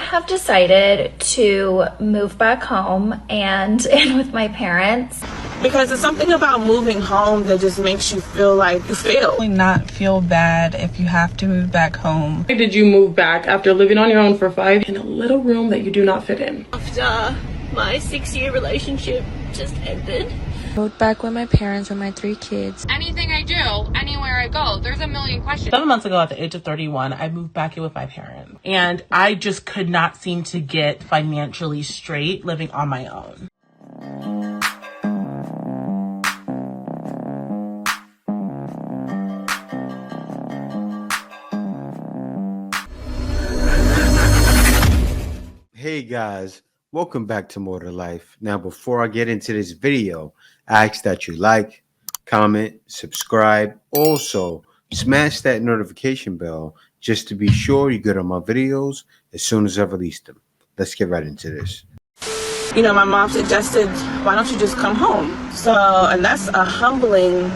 have decided to move back home and in with my parents. Because it's something about moving home that just makes you feel like you failed. Not feel bad if you have to move back home. Why did you move back after living on your own for 5 years in a little room that you do not fit in? After my 6-year relationship just ended. Moved back with my parents with my 3 kids. Anything I do, anywhere I go, there's a million questions. 7 months ago, at the age of 31, I moved back in with my parents. And I just could not seem to get financially straight living on my own. Hey guys, welcome back to More to Life. Now, before I get into this video, I ask that you like, comment, subscribe. Also, smash that notification bell just to be sure you get on my videos as soon as I release them. Let's get right into this. You know, my mom suggested, why don't you just come home? And that's a humbling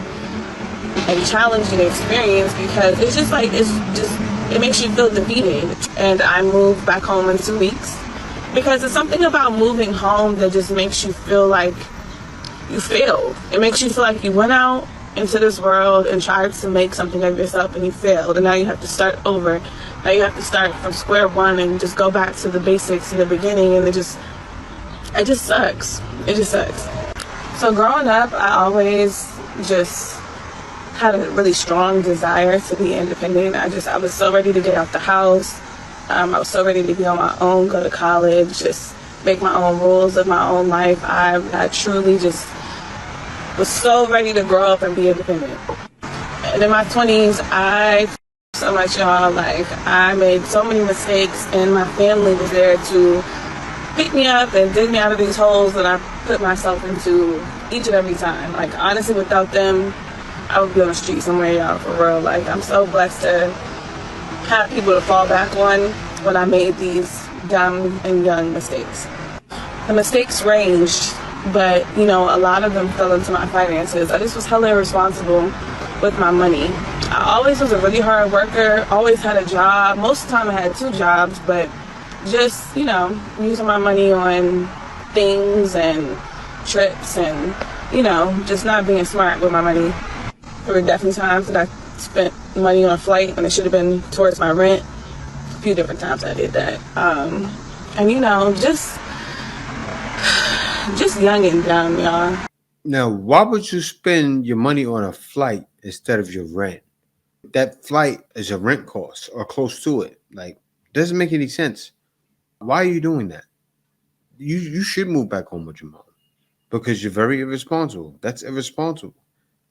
and challenging experience because it makes you feel defeated. And I moved back home in 2 weeks. Because it's something about moving home that just makes you feel like you failed. It makes you feel like you went out into this world and tried to make something of yourself and you failed. And now you have to start over. Now you have to start from square one and just go back to the basics in the beginning. And it just sucks. It just sucks. So growing up, I always just had a really strong desire to be independent. I was so ready to get out the house. I was so ready to be on my own, go to college, just make my own rules of my own life. I truly just was so ready to grow up and be independent. And in my 20s, so much, y'all. Like, I made so many mistakes, and my family was there to pick me up and dig me out of these holes that I put myself into each and every time. Like, honestly, without them, I would be on the street somewhere, y'all, for real. Like, I'm so blessed to have people to fall back on when I made these dumb and young mistakes. The mistakes ranged, but you know, a lot of them fell into my finances. I just was hella irresponsible with my money. I always was a really hard worker, always had a job. Most of the time I had 2 jobs, but just, you know, using my money on things and trips and, you know, just not being smart with my money. There were definitely times that I spent money on a flight when it should have been towards my rent. A few different times I did that. And you know, just young and dumb, y'all. Now, why would you spend your money on a flight instead of your rent? That flight is a rent cost or close to it. Like, doesn't make any sense. Why are you doing that? You should move back home with your mom because you're very irresponsible. That's irresponsible.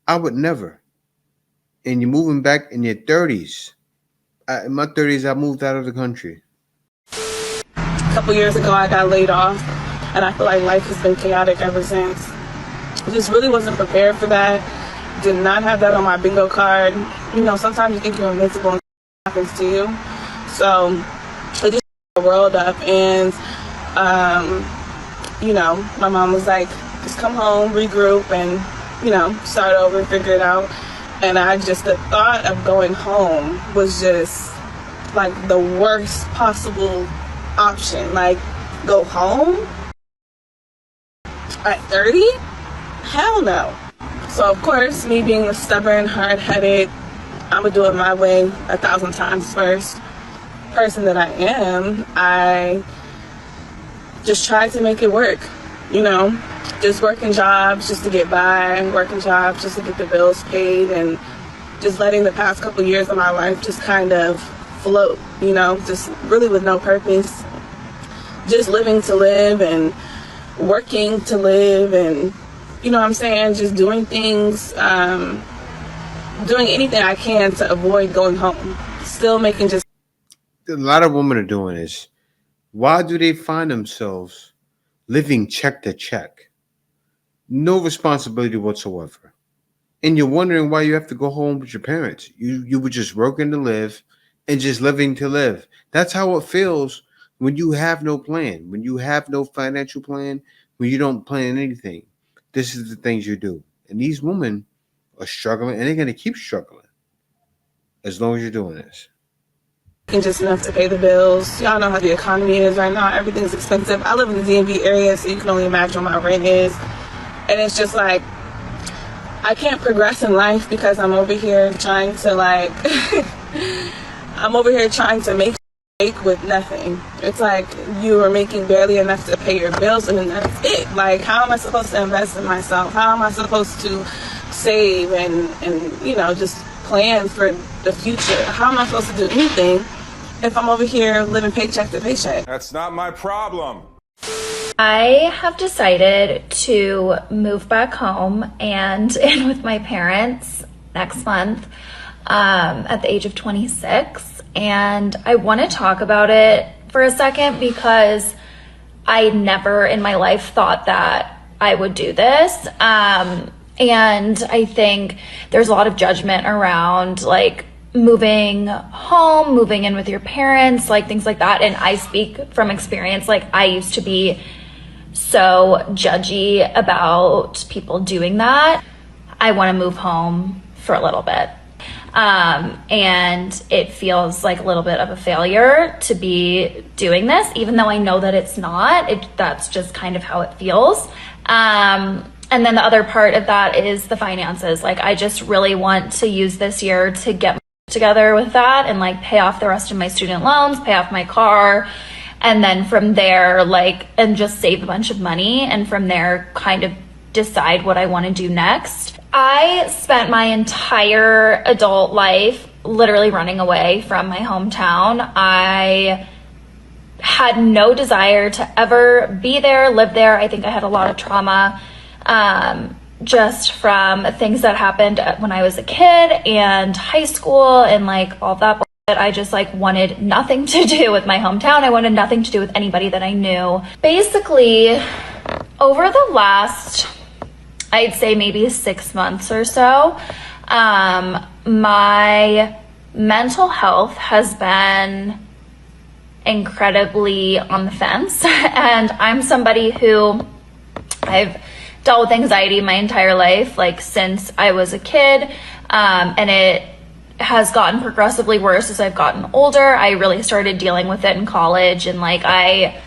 I would never. And you're moving back in your 30s. In my 30s, I moved out of the country. A couple years ago, I got laid off, and I feel like life has been chaotic ever since. I just really wasn't prepared for that. Did not have that on my bingo card. You know, sometimes you think you're invincible and happens to you. So it just the world up, and you know, my mom was like, just come home, regroup, and you know, start over, figure it out. And the thought of going home was just like the worst possible option. Like, go home at 30? Hell no. So of course, me being the stubborn, hard-headed, I'm gonna do it my way 1,000 times first person that I am, I just tried to make it work, you know? Just working jobs just to get by, working jobs just to get the bills paid, and just letting the past couple years of my life just kind of float, you know, just really with no purpose. Just living to live and working to live, and, you know what I'm saying, just doing things, doing anything I can to avoid going home. Still making just... A lot of women are doing this. Why do they find themselves living check to check? No responsibility whatsoever. And you're wondering why you have to go home with your parents. You were just working to live and just living to live. That's how it feels when you have no plan, when you have no financial plan, when you don't plan anything. This is the things you do. And these women are struggling, and they're going to keep struggling as long as you're doing this. just enough to pay the bills. Y'all know how the economy is right now. Everything's expensive. I live in the DMV area, so you can only imagine what my rent is. And it's just like, I can't progress in life because I'm over here trying to like, I'm over here trying to make with nothing. It's like you are making barely enough to pay your bills, and then that's it. Like, how am I supposed to invest in myself? How am I supposed to save and you know, just plan for the future? How am I supposed to do anything if I'm over here living paycheck to paycheck? That's not my problem. I have decided to move back home and in with my parents next month at the age of 26. And I want to talk about it for a second because I never in my life thought that I would do this. And I think there's a lot of judgment around like moving home, moving in with your parents, like things like that. And I speak from experience. Like, I used to be so judgy about people doing that. I want to move home for a little bit. And it feels like a little bit of a failure to be doing this, even though I know that it's not. That's just kind of how it feels. And then the other part of that is the finances. Like, I just really want to use this year to get together with that and like pay off the rest of my student loans, pay off my car, and then from there, like, and just save a bunch of money, and from there kind of decide what I want to do next. I spent my entire adult life literally running away from my hometown. I had no desire to ever be there, live there. I think I had a lot of trauma just from things that happened when I was a kid and high school and like all that. I just like wanted nothing to do with my hometown. I wanted nothing to do with anybody that I knew. Basically, over the last, I'd say maybe 6 months or so, my mental health has been incredibly on the fence. And I'm somebody who I've dealt with anxiety my entire life, like since I was a kid, and it has gotten progressively worse as I've gotten older. I really started dealing with it in college, and like I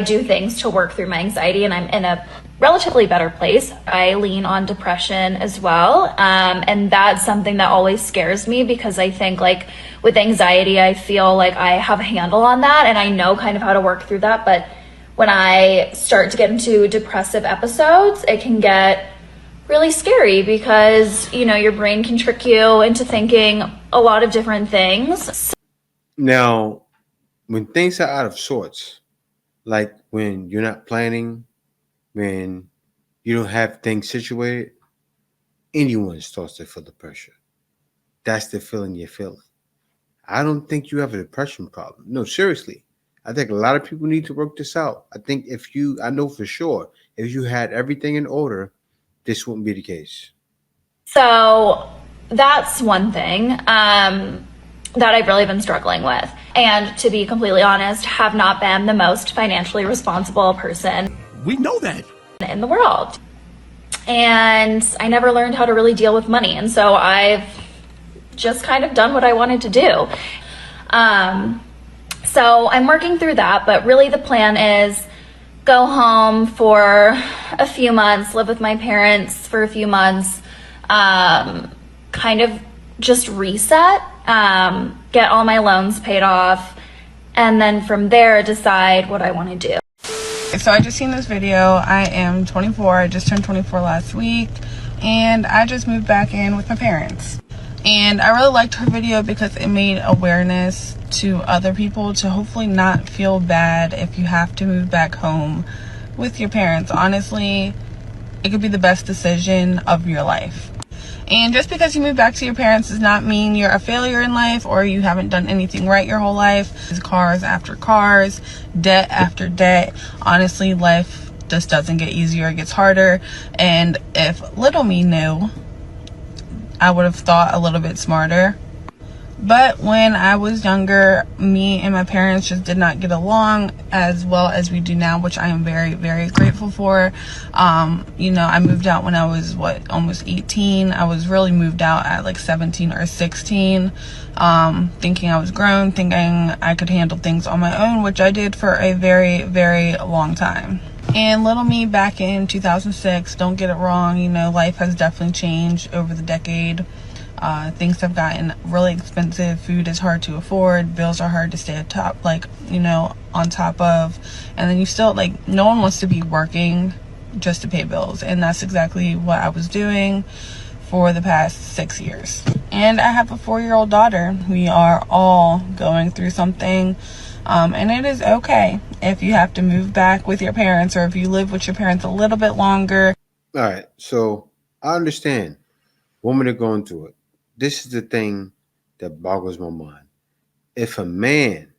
do things to work through my anxiety, and I'm in a relatively better place. I lean on depression as well, and that's something that always scares me because I think like with anxiety, I feel like I have a handle on that and I know kind of how to work through that. But when I start to get into depressive episodes, it can get really scary because, you know, your brain can trick you into thinking a lot of different things. Now, when things are out of sorts, like when you're not planning, when you don't have things situated, anyone starts to feel the pressure. That's the feeling you're feeling. I don't think you have a depression problem. No, seriously. I think a lot of people need to work this out. I think I know for sure, if you had everything in order, this wouldn't be the case. So that's one thing that I've really been struggling with. And to be completely honest, have not been the most financially responsible person. We know that. In the world. And I never learned how to really deal with money. And so I've just kind of done what I wanted to do. So I'm working through that, but really the plan is go home for a few months, live with my parents for a few months, kind of just reset, get all my loans paid off, and then from there decide what I want to do. So I just seen this video. I am 24. I just turned 24 last week, and I just moved back in with my parents. And I really liked her video because it made awareness to other people to hopefully not feel bad if you have to move back home with your parents. Honestly, it could be the best decision of your life. And just because you move back to your parents does not mean you're a failure in life or you haven't done anything right your whole life. It's cars after cars, debt after debt. Honestly, life just doesn't get easier, it gets harder. And if little me knew, I would have thought a little bit smarter. But when I was younger, me and my parents just did not get along as well as we do now, which I am very, very grateful for. You know, I moved out when I was, almost 18. I was really moved out at like 17 or 16, thinking I was grown, thinking I could handle things on my own, which I did for a very, very long time. And little me back in 2006, don't get it wrong, you know, life has definitely changed over the decade. Things have gotten really expensive. Food is hard to afford. Bills are hard to stay on top of. And then you still, no one wants to be working just to pay bills. And that's exactly what I was doing for the past 6 years. And I have a 4-year-old daughter. We are all going through something. And it is okay if you have to move back with your parents, or if you live with your parents a little bit longer. All right. So I understand women are going through it. This is the thing that boggles my mind. If a man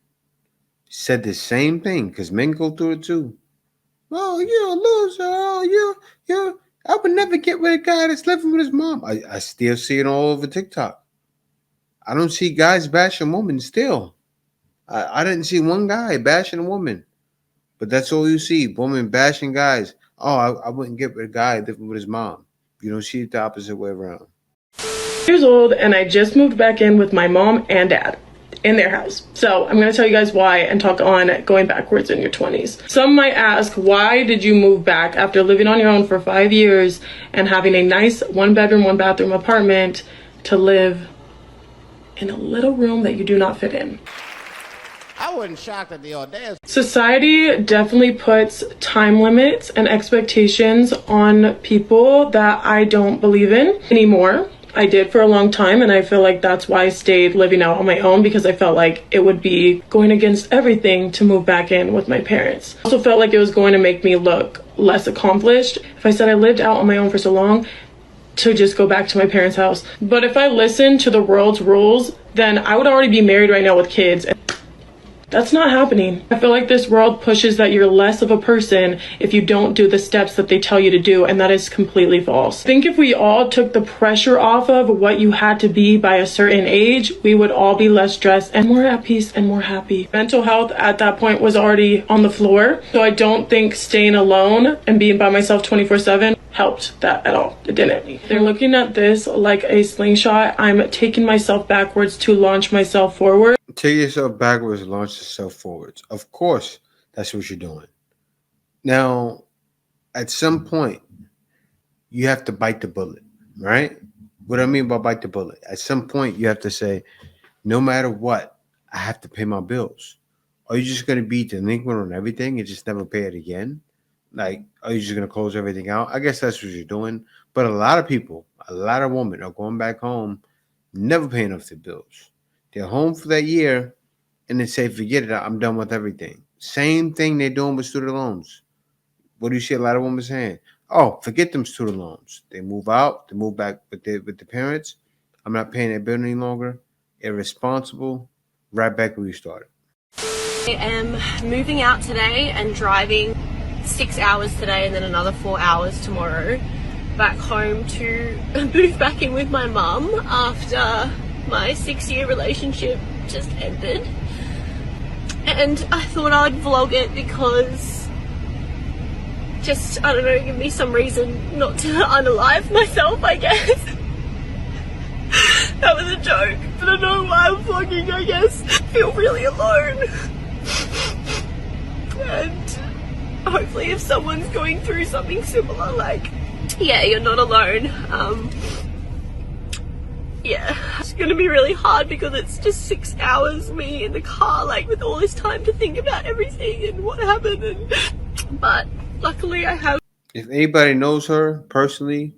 said the same thing, because men go through it too. Oh, you're a loser. Oh, I would never get with a guy that's living with his mom. I still see it all over TikTok. I don't see guys bashing women still. I didn't see one guy bashing a woman. But that's all you see, women bashing guys. Oh, I wouldn't get with a guy living with his mom. You don't see it the opposite way around. Years old, and I just moved back in with my mom and dad in their house. So I'm going to tell you guys why and talk on going backwards in your 20s. Some might ask, why did you move back after living on your own for 5 years and having a nice 1-bedroom, 1-bathroom apartment to live in a little room that you do not fit in? I wasn't shocked at the audacity. Society definitely puts time limits and expectations on people that I don't believe in anymore. I did for a long time, and I feel like that's why I stayed living out on my own, because I felt like it would be going against everything to move back in with my parents. I also felt like it was going to make me look less accomplished if I said I lived out on my own for so long to just go back to my parents' house. But if I listened to the world's rules, then I would already be married right now with kids. That's not happening. I feel like this world pushes that you're less of a person if you don't do the steps that they tell you to do, and that is completely false. I think if we all took the pressure off of what you had to be by a certain age, we would all be less stressed and more at peace and more happy. Mental health at that point was already on the floor, so I don't think staying alone and being by myself 24/7 helped that at all. It didn't. They're looking at this like a slingshot. I'm taking myself backwards to launch myself forward. Take yourself backwards and launch yourself forwards. Of course, that's what you're doing. Now, at some point, you have to bite the bullet, right? What I mean by bite the bullet, at some point, you have to say, no matter what, I have to pay my bills. Are you just going to be delinquent on everything and just never pay it again? Like, are you just going to close everything out? I guess that's what you're doing. But a lot of people, a lot of women are going back home, never paying off their bills. They're home for that year and they say, forget it, I'm done with everything. Same thing they're doing with student loans. What do you see a lot of women saying? Oh, forget them student loans. They move out, they move back with the parents. I'm not paying that bill any longer. Irresponsible. Right back where you started. I am moving out today and driving 6 hours today and then another 4 hours tomorrow back home to move back in with my mum after my 6-year relationship just ended. And I thought I'd vlog it because just, I don't know, give me some reason not to unalive myself, I guess. That was a joke, but I don't know why I'm vlogging, I guess. I feel really alone. And hopefully if someone's going through something similar, like, yeah, you're not alone. Yeah, it's gonna be really hard because it's just 6 hours me in the car, like with all this time to think about everything and what happened. But luckily I have. If anybody knows her personally,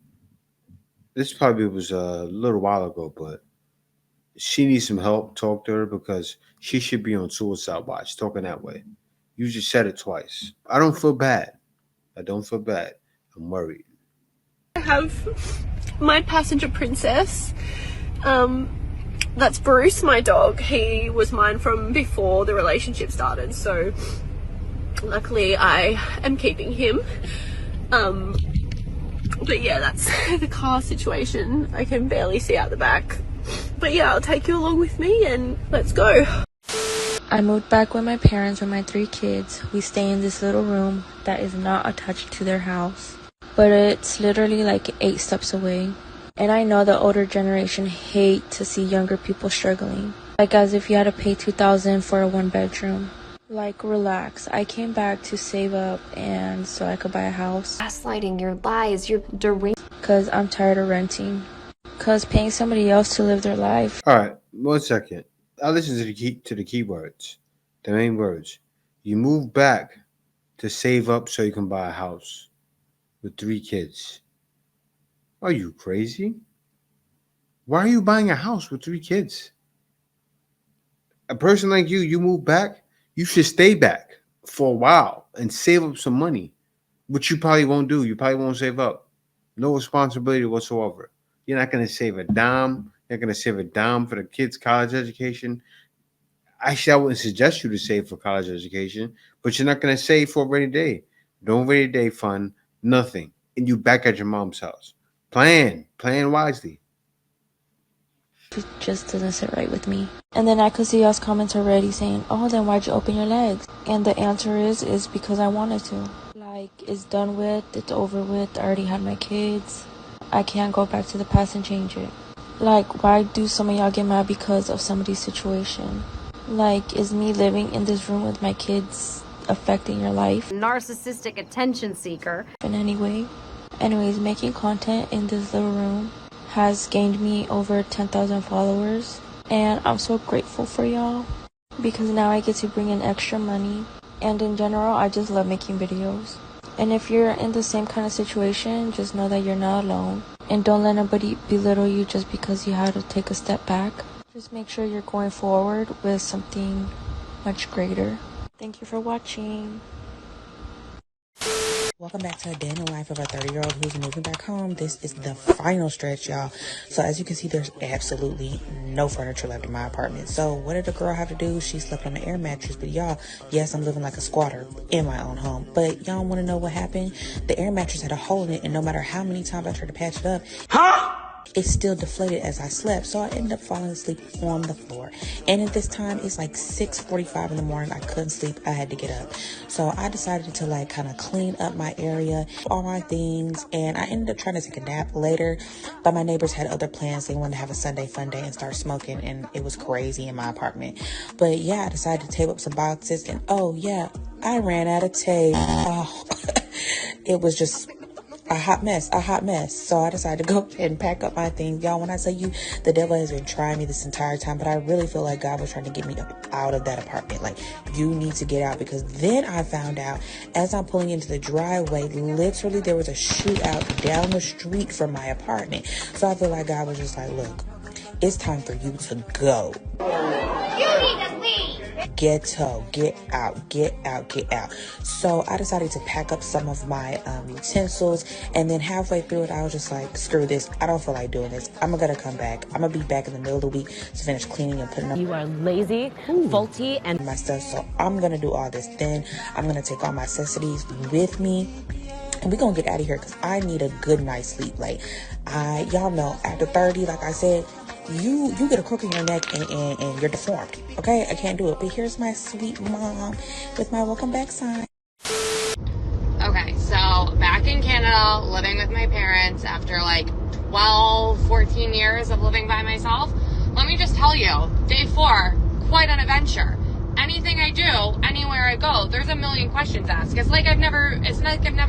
this probably was a little while ago, but she needs some help. Talk to her because she should be on suicide watch talking that way. You just said it twice. I don't feel bad. I don't feel bad. I'm worried. I have my passenger princess. That's Bruce, my dog. He was mine from before the relationship started, so luckily I am keeping him. But yeah, that's the car situation. I can barely see out the back. But yeah, I'll take you along with me and let's go. I moved back with my parents with my 3 kids. We stay in this little room that is not attached to their house, but it's literally like 8 steps away. And I know the older generation hate to see younger people struggling, like as if you had to pay $2,000 for a 1-bedroom. Like, relax. I came back to save up and so I could buy a house. Gaslighting, your lies, your deranged. Cause I'm tired of renting. Cause paying somebody else to live their life. All right, 1 second. I listen to the keywords, the main words. You move back to save up so you can buy a house with 3 kids. Are you crazy? Why are you buying a house with 3 kids? A person like you move back, you should stay back for a while and save up some money, which you probably won't do. You probably won't save up. No responsibility whatsoever. You're not going to save a dime. You're not going to save a dime for the kids' college education. Actually, I wouldn't suggest you to save for college education, but you're not going to save for a rainy day. No rainy day fund, nothing. And you back at your mom's house. Plan wisely. It just doesn't sit right with me. And then I could see y'all's comments already saying, oh, then why'd you open your legs? And the answer is because I wanted to. Like, it's done with, it's over with, I already had my kids. I can't go back to the past and change it. Like, why do some of y'all get mad because of somebody's situation? Like, is me living in this room with my kids affecting your life? Narcissistic attention seeker. In any way? Anyways, making content in this little room has gained me over 10,000 followers. And I'm so grateful for y'all. Because now I get to bring in extra money. And in general, I just love making videos. And if you're in the same kind of situation, just know that you're not alone. And don't let anybody belittle you just because you had to take a step back. Just make sure you're going forward with something much greater. Thank you for watching. Welcome back to a day in the life of a 30-year-old who's moving back home. This is the final stretch, y'all. So as you can see, there's absolutely no furniture left in my apartment. So what did the girl have to do? She slept on an air mattress. But y'all, yes, I'm living like a squatter in my own home. But y'all want to know what happened? The air mattress had a hole in it, and no matter how many times I tried to patch it up, it still deflated as I slept. So I ended up falling asleep on the floor. And at this time, it's like 6:45 in the morning. I couldn't sleep. I had to get up. So I decided to like kind of clean up my area, all my things. And I ended up trying to take a nap later. But my neighbors had other plans. They wanted to have a Sunday fun day and start smoking. And it was crazy in my apartment. But yeah, I decided to tape up some boxes. And oh yeah, I ran out of tape. Oh, it was just a hot mess. So I decided to go ahead and pack up my things. Y'all, when I tell you the devil has been trying me this entire time, but I really feel like God was trying to get me out of that apartment. Like, you need to get out. Because then I found out as I'm pulling into the driveway, literally there was a shootout down the street from my apartment. So I feel like God was just like, look, it's time for you to go. You need to leave. Ghetto, get out. So I decided to pack up some of my utensils, and then halfway through it, I was just like, screw this. I don't feel like doing this. I'm gonna come back. I'm gonna be back in the middle of the week to finish cleaning and putting up. You are lazy, faulty, and my stuff. So I'm gonna do all this. Then I'm gonna take all my necessities with me. And we're gonna get out of here because I need a good night's sleep. Like, y'all know, after 30, like I said, you get a crook in your neck and you're deformed. Okay, I can't do it. But here's my sweet mom with my welcome back sign. Okay, so back in Canada, living with my parents after like 12, 14 years of living by myself. Let me just tell you, day 4, quite an adventure. Anything I do, anywhere I go, there's a million questions asked. It's like I've never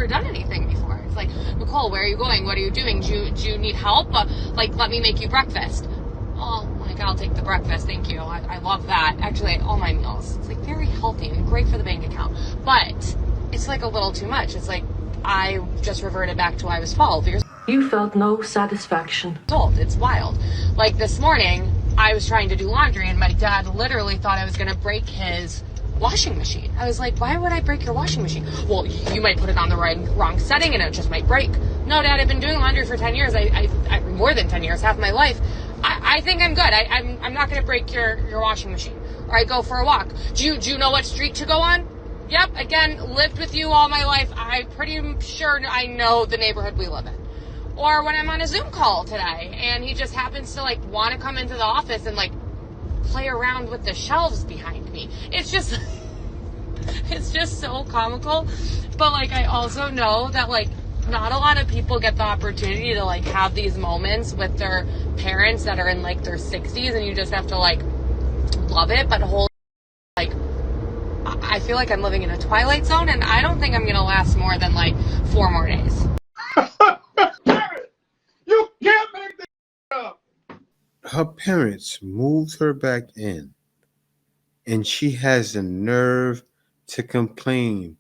done anything before. It's like, Nicole, where are you going? What are you doing? Do you need help? Like, let me make you breakfast. Oh, like, I'll take the breakfast, thank you. I love that. Actually, all my meals. It's like very healthy and great for the bank account. But it's like a little too much. It's like I just reverted back to when I was 12 years. You felt no satisfaction. It's wild. Like this morning, I was trying to do laundry and my dad literally thought I was going to break his washing machine. I was like, why would I break your washing machine? Well, you might put it on the wrong setting and it just might break. No, Dad, I've been doing laundry for 10 years. I more than 10 years, half my life. I think I'm good. I'm not going to break your washing machine. Or I go for a walk. Do you know what street to go on? Yep, again, lived with you all my life. I'm pretty sure I know the neighborhood we live in. Or when I'm on a Zoom call today and he just happens to like want to come into the office and like play around with the shelves behind me. It's just so comical. But like, I also know that like not a lot of people get the opportunity to like have these moments with their parents that are in like their 60s, and you just have to like love it. But I feel like I'm living in a twilight zone, and I don't think I'm gonna last more than like 4 more days. You can't make this up. Her parents moved her back in, and she has the nerve to complain.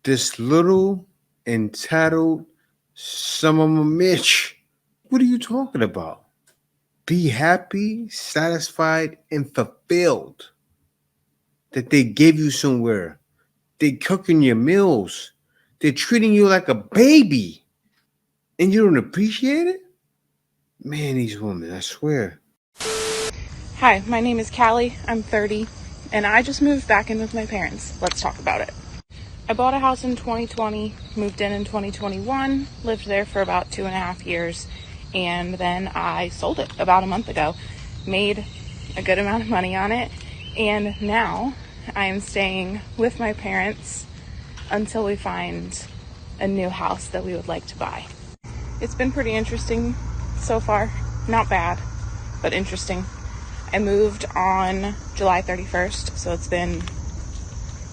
This little entitled son of a bitch. What are you talking about? Be happy, satisfied, and fulfilled that they gave you somewhere. They cooking your meals. They're treating you like a baby. And you don't appreciate it? Man, these women, I swear. Hi, my name is Callie. I'm 30, and I just moved back in with my parents. Let's talk about it. I bought a house in 2020, moved in 2021, lived there for about 2.5 years, and then I sold it about a month ago. Made a good amount of money on it, and now I am staying with my parents until we find a new house that we would like to buy. It's been pretty interesting so far. Not bad, but interesting. I moved on July 31st, so it's been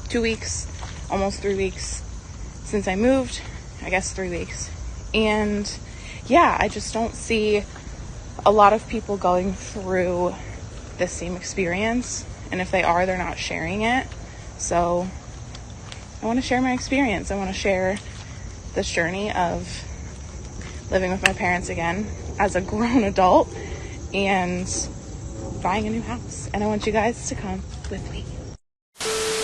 2 weeks, almost 3 weeks since I moved. I guess 3 weeks. And yeah, I just don't see a lot of people going through the same experience. And if they are, they're not sharing it. So I want to share my experience. I want to share this journey of living with my parents again as a grown adult and buying a new house. And I want you guys to come with me.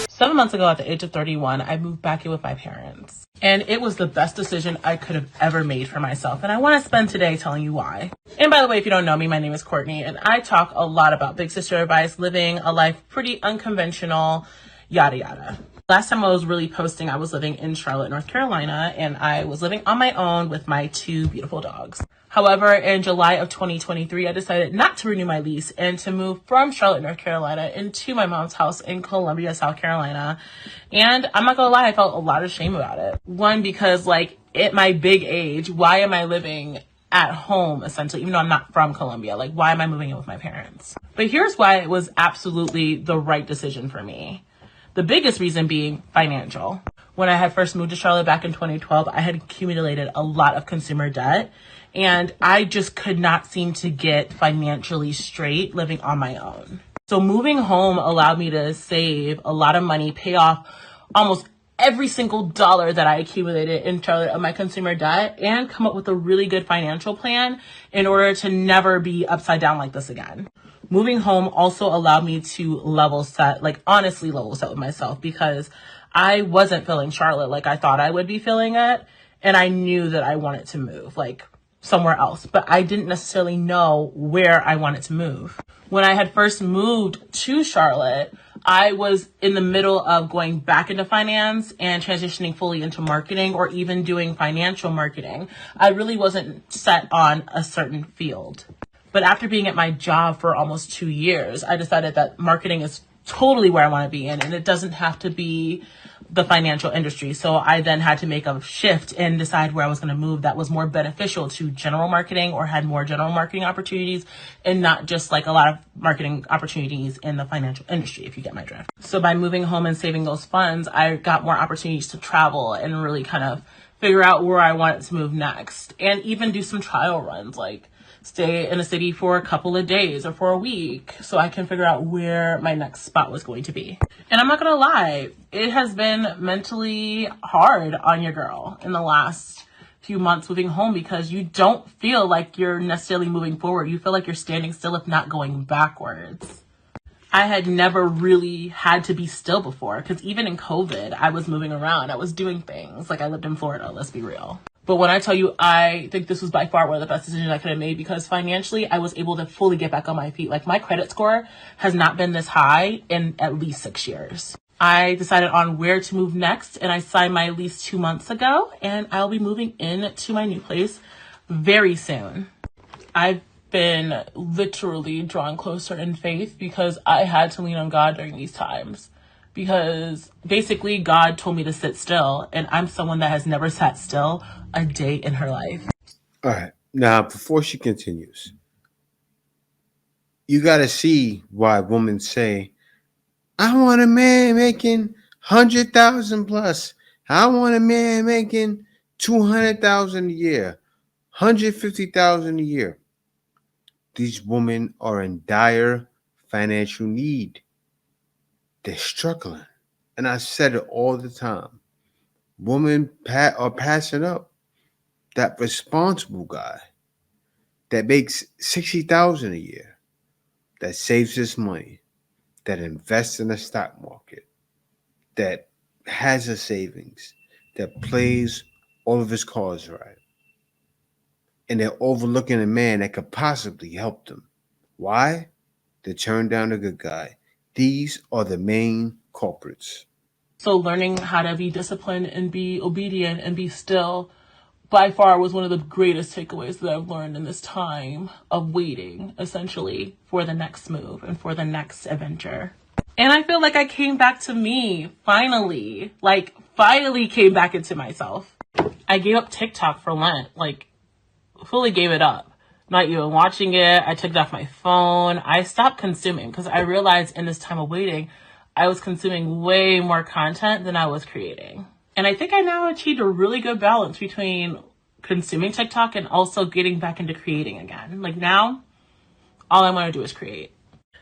7 months ago, at the age of 31, I moved back in with my parents. And it was the best decision I could have ever made for myself. And I want to spend today telling you why. And by the way, if you don't know me, my name is Courtney. And I talk a lot about big sister advice, living a life pretty unconventional, yada yada. Last time I was really posting, I was living in Charlotte, North Carolina. And I was living on my own with my 2 beautiful dogs. However, in July of 2023, I decided not to renew my lease and to move from Charlotte, North Carolina into my mom's house in Columbia, South Carolina. And I'm not gonna lie, I felt a lot of shame about it. One, because like at my big age, why am I living at home essentially, even though I'm not from Columbia? Like, why am I moving in with my parents? But here's why it was absolutely the right decision for me. The biggest reason being financial. When I had first moved to Charlotte back in 2012, I had accumulated a lot of consumer debt. And I just could not seem to get financially straight living on my own. So moving home allowed me to save a lot of money, pay off almost every single dollar that I accumulated in Charlotte of my consumer debt, and come up with a really good financial plan in order to never be upside down like this again. Moving home also allowed me to honestly level set with myself, because I wasn't feeling Charlotte like I thought I would be feeling it. And I knew that I wanted to move, somewhere else, but I didn't necessarily know where I wanted to move. When I had first moved to Charlotte, I was in the middle of going back into finance and transitioning fully into marketing, or even doing financial marketing. I really wasn't set on a certain field. But after being at my job for almost 2 years, I decided that marketing is totally where I want to be in, and it doesn't have to be the financial industry. So I then had to make a shift and decide where I was going to move that was more beneficial to general marketing, or had more general marketing opportunities, and not just like a lot of marketing opportunities in the financial industry, if you get my drift. So by moving home and saving those funds, I got more opportunities to travel and really kind of figure out where I wanted to move next, and even do some trial runs, like stay in a city for a couple of days or for a week, so I can figure out where my next spot was going to be. And I'm not gonna lie, it has been mentally hard on your girl in the last few months moving home, because you don't feel like you're necessarily moving forward. You feel like you're standing still, if not going backwards. I had never really had to be still before, because even in COVID, I was moving around. I was doing things. Like, I lived in Florida, let's be real. But when I tell you, I think this was by far one of the best decisions I could have made, because financially, I was able to fully get back on my feet. Like, my credit score has not been this high in at least 6 years. I decided on where to move next, and I signed my lease 2 months ago, and I'll be moving in to my new place very soon. I've been literally drawn closer in faith because I had to lean on God during these times. Because basically God told me to sit still, and I'm someone that has never sat still a day in her life. All right. Now, before she continues, you got to see why women say, I want a man making 100,000 plus. I want a man making 200,000 a year, 150,000 a year. These women are in dire financial need. They're struggling. And I said it all the time. Women are passing up that responsible guy that makes 60,000 a year, that saves his money, that invests in the stock market, that has a savings, that plays all of his cards right. And they're overlooking a man that could possibly help them. Why? They turn down the good guy. These are the main culprits. So learning how to be disciplined and be obedient and be still by far was one of the greatest takeaways that I've learned in this time of waiting, essentially, for the next move and for the next adventure. And I feel like I came back to me, finally. Finally came back into myself. I gave up TikTok for Lent, fully gave it up. Not even watching it. I took it off my phone. I stopped consuming because I realized in this time of waiting, I was consuming way more content than I was creating. And I think I now achieved a really good balance between consuming TikTok and also getting back into creating again. Now, all I want to do is create.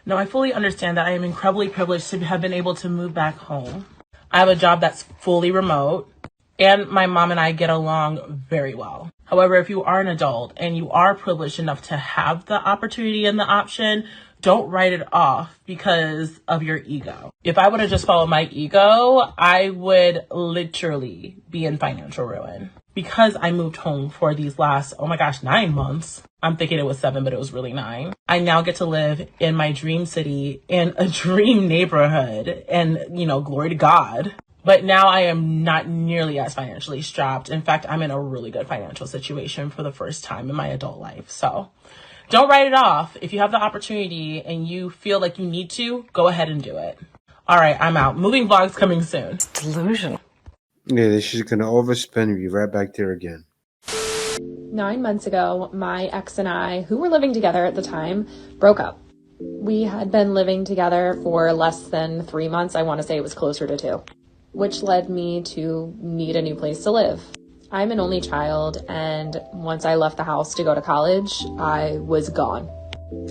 Now, I fully understand that I am incredibly privileged to have been able to move back home. I have a job that's fully remote, and my mom and I get along very well. However, if you are an adult and you are privileged enough to have the opportunity and the option, don't write it off because of your ego. If I would have just followed my ego, I would literally be in financial ruin. Because I moved home for these last, 9 months. I'm thinking it was 7, but it was really 9. I now get to live in my dream city in a dream neighborhood and, glory to God. But now I am not nearly as financially strapped. In fact, I'm in a really good financial situation for the first time in my adult life. So don't write it off. If you have the opportunity and you feel like you need to, go ahead and do it. All right, I'm out. Moving vlogs coming soon. It's delusion. Yeah, she's going to overspend and be right back there again. 9 months ago, my ex and I, who were living together at the time, broke up. We had been living together for less than 3 months. I want to say it was closer to 2, which led me to need a new place to live. I'm an only child, and once I left the house to go to college, I was gone.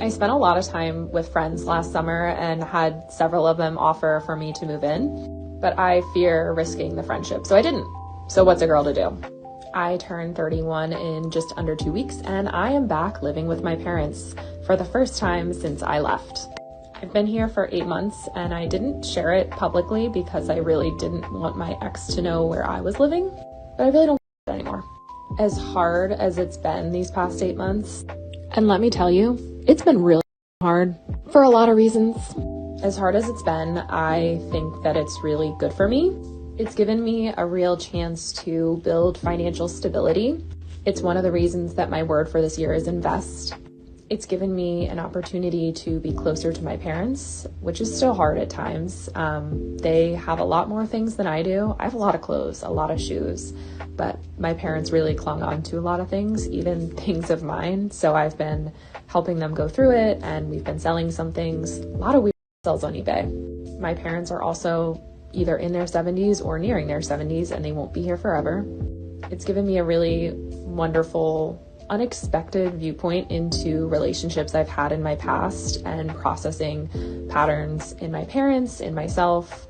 I spent a lot of time with friends last summer and had several of them offer for me to move in, but I fear risking the friendship, so I didn't. So what's a girl to do? I turned 31 in just under 2 weeks, and I am back living with my parents for the first time since I left. I've been here for 8 months, and I didn't share it publicly because I really didn't want my ex to know where I was living, but I really don't anymore. As hard as it's been these past 8 months, and let me tell you, it's been really hard for a lot of reasons. As hard as it's been, I think that it's really good for me. It's given me a real chance to build financial stability. It's one of the reasons that my word for this year is invest. It's given me an opportunity to be closer to my parents, which is still hard at times. They have a lot more things than I do. I have a lot of clothes, a lot of shoes, but my parents really clung on to a lot of things, even things of mine. So I've been helping them go through it, and we've been selling some things. A lot of weird sales on eBay. My parents are also either in their 70s or nearing their 70s, and they won't be here forever. It's given me a really wonderful, unexpected viewpoint into relationships I've had in my past and processing patterns in my parents, in myself,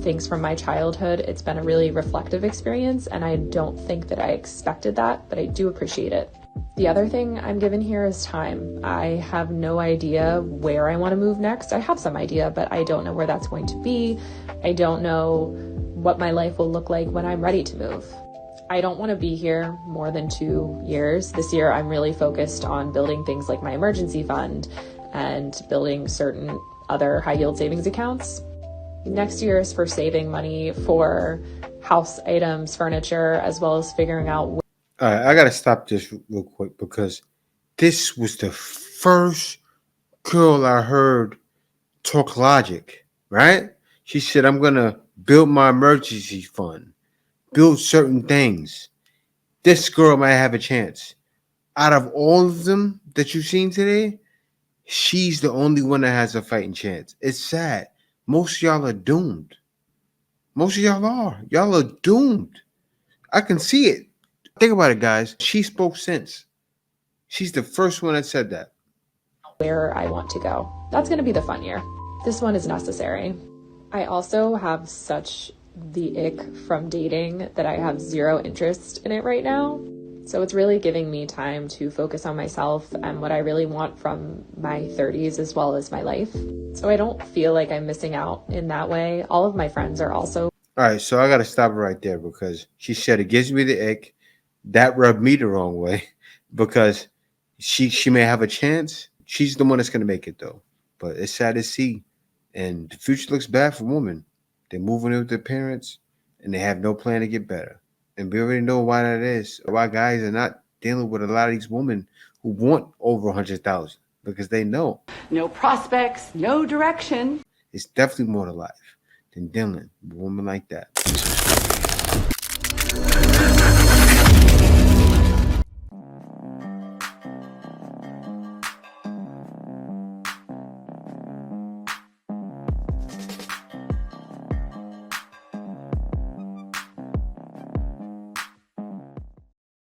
things from my childhood. It's been a really reflective experience, and I don't think that I expected that, but I do appreciate it. The other thing I'm given here is time. I have no idea where I want to move next. I have some idea, but I don't know where that's going to be. I don't know what my life will look like when I'm ready to move. I don't want to be here more than 2 years. This year, I'm really focused on building things like my emergency fund and building certain other high yield savings accounts. Next year is for saving money for house items, furniture, as well as figuring out. All right, I gotta stop this real quick because this was the first girl I heard talk logic, right? She said, I'm gonna build my emergency fund, build certain things. This girl might have a chance. Out of all of them that you've seen today, she's the only one that has a fighting chance. It's sad. Most of y'all are doomed. Most of y'all are. Y'all are doomed. I can see it. Think about it, guys. She spoke sense. She's the first one that said that. Where I want to go. That's going to be the fun year. This one is necessary. I also have such the ick from dating that I have zero interest in it right now. So it's really giving me time to focus on myself and what I really want from my 30s as well as my life. So I don't feel like I'm missing out in that way. All of my friends are also. All right, so I got to stop it right there because she said it gives me the ick. That rubbed me the wrong way because she may have a chance. She's the one that's going to make it, though. But it's sad to see. And the future looks bad for women. They're moving in with their parents, and they have no plan to get better. And we already know why that is. Why guys are not dealing with a lot of these women who want over 100,000 because they know. No prospects, no direction. It's definitely more to life than dealing with a woman like that.